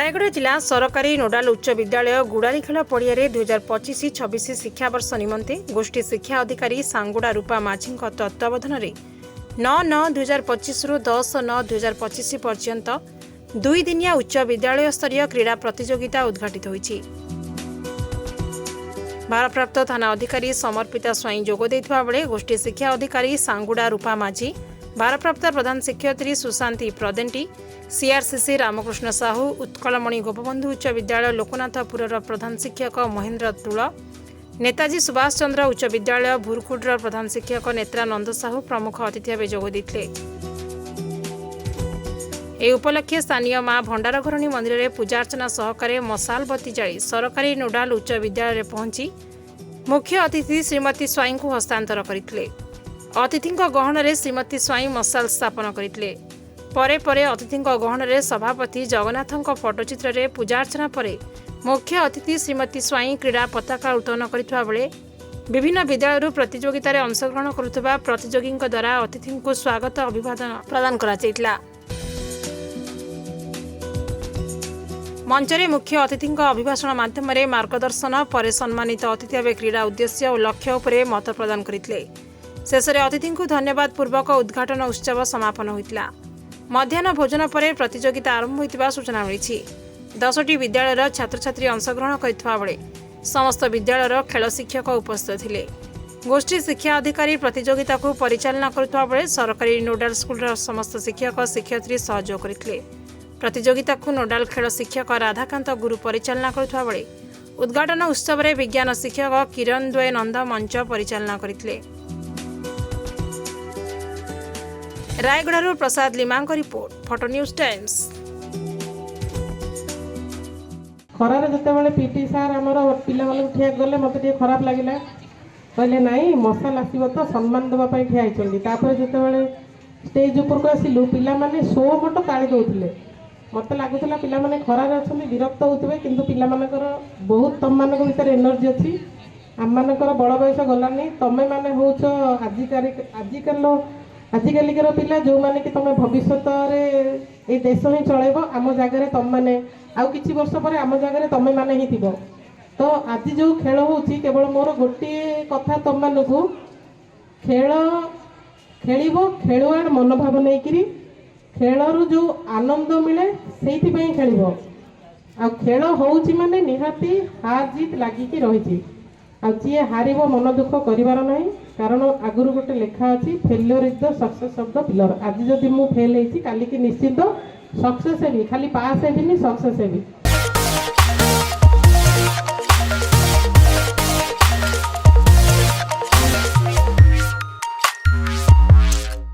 रायगढ़ जिला सरकारी नोडाल उच्च विद्यालय गुड़ारीखेल पड़िया 2025-26 शिक्षावर्ष निमंते गोष्ठी शिक्षा अधिकारी सांगुड़ा रूपा माझी तत्वावधान 9/9/2025 रु 10/9/2025 पर्यंत 2 दिनिया उच्च विद्यालय स्तरीय क्रीड़ा प्रतियोगिता उद्घाटित होईछि। भारप्राप्त थाना अधिकारी समर्पिता स्वाई जोग देथिबा बेले गोष्ठी शिक्षा अधिकारी सांगुड़ा रूपा माझी, भारप्राप्त प्रधान शिक्षयित्री सुशांती प्रदेंटी, सीआरसीसी रामकृष्ण साहू, उत्कलमणि गोपबंधु उच्च विद्यालय लोकनाथपुर प्रधान शिक्षक महेन्द्र तुल, नेताजी सुभाष चंद्र उच्च विद्यालय भुरकुड्र प्रधान शिक्षक नेत्रानंद साहू प्रमुख अतिथि भाव जोग देथिले। ए उपलक्षे स्थानीय मां भंडारघरणी मंदिर में पूजार्चना सहकारे मशाल बत्ती जाली सरकारी नोडाल उच्च विद्यालय पहुंची मुख्य अतिथि श्रीमती स्वाई को हस्तांतर करथिले। अतिथिंक गहणरे श्रीमती स्वाई मशाल स्थापन करथिले। परे परे अतिथिंक गहणरे सभापति जगन्नाथंक फोटोचित्र रे पूजार्चना परे मुख्य अतिथि श्रीमती स्वाई क्रीड़ा पताका उत्तोलन करथिबा बेले विभिन्न विद्यालय प्रतियोगिता रे अंशग्रहण करुवा प्रतियोगींक द्वारा अतिथि को स्वागत अभिवादन प्रदान करा जायतिला। मंचरे मुख्य अतिथिंक अभिभाषण माध्यम मार्गदर्शन पर सम्मानित अतिथि भाव क्रीड़ा उद्देश्य और लक्ष्य उपरे मत प्रदान करथिले। शेष में अतिथि को धन्यवाद पूर्वक उद्घाटन उत्सव समापन होता। मध्याह्न भोजन पर प्रतियोगिता आरंभ होता सूचना मिली। 10टी विद्यालय छात्र छात्री अंशग्रहण करथिबा बेले समस्त विद्यालय खेल शिक्षक उपस्थित थिले। गोष्ठी शिक्षा अधिकारी प्रतियोगिता को परिचालना करथिबा बेले सरकारी नोडाल स्कूल समस्त शिक्षक शिक्षयित्री सहयोग करथिले। प्रतियोगिता को नोडाल खेल शिक्षक राधाकांत गुरु परिचालना करथिबा बेले उद्घाटन उत्सव में विज्ञान शिक्षक किरण द्वय नंद मंच परिचालना करथिले। Rayagada Prasad Lima report, photo news times. खरार जिते पीटी सार आमर पिला ठिया गले मत खराब लगे कहले नाई मशाल आसो तो सम्मान देवाई ठिया होते स्टेज उपरको आसिलु पिला माने शो मट ताली दौले मत लगुला पिला खरार अच्छा विरक्त होते कि पिला बहुत तुम मान भर एनर्जी अच्छी आम मानकर बड़ बयस गलानी तमें मैंने हूँ आजिकालिकर पिला जो मैंने कि तुम भविष्य ये देश ही चलेब आम जगह तुम मैंने आउ कि वर्ष पर आम जगह तुम मैंने ही थी। तो आज जो खेल हो केवल मोर गोटे कथा तुम मानक खेल खेल खेलुआड़ मनोभाव नहीं कि खेलरू जो आनंद मिले से खेल आ खेल होची माने निहाती हार जीत लगिकी रही जी हार मन दुख करार ना कारण आगुरी गोटे लेखा अच्छी failure is the success of the pillar. आज जदि मु फेल होती काली की निश्चित सक्सेस हेबी खाली पास हेबिनी सक्सेस हेबी।